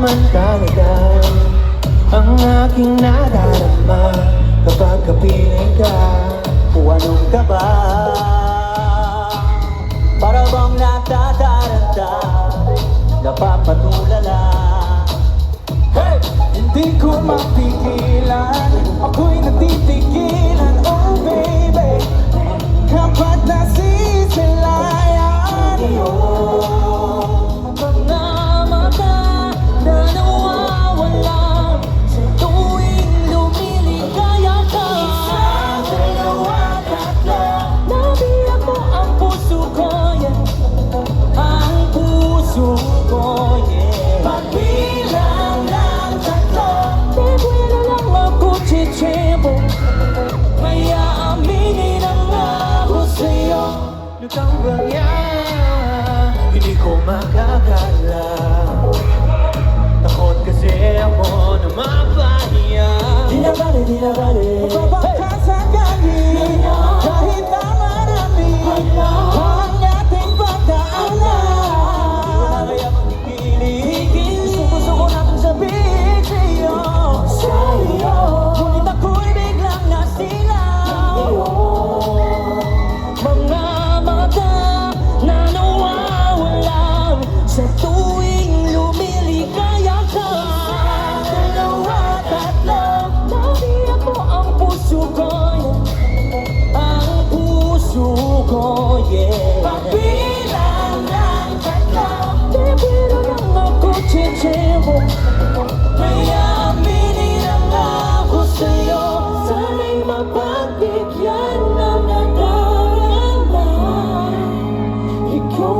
naman talaga ang aking nadarama kapag kapiling ka. Anong ka ba? Para bang natataranta, napapatulala. Hey! Hindi ko mapigilan, ako'y natitigilan. Oh baby, kapag nasisilayan Mga mata na nawawala sa tuwing lumiligaya ka. Isa, dalawa, tatlo, nabiyak mo ang puso ko, yeah. Ang puso ko, yeah. Pagbilang ng tatlo, di buwelo lang ako chichebo. Kaya aminin ang ako sa'yo. lutang bangya, hindi ko makakala. Takot kasi ako na mapahiya. Di na bale, di na bale. Mapapakasagaling kahit na marami ang ating pagdaanan. Di na kaya magkikilig. Gusto ko natin sabihin sa'yo, ngunit ako'y biglang nasilaw. Mga mata na nawawala sa tuwing lumiligaya ka. Dalawa, tatlo, Nabiyak mo ang puso ko, yeah. Ang puso ko, yeah. pagbilang ng tatlo, Di pero lang ako chichebo. Kaya aminin ang ako sa'yo. Sana'y mapagbigyan ng nadarama. Ikaw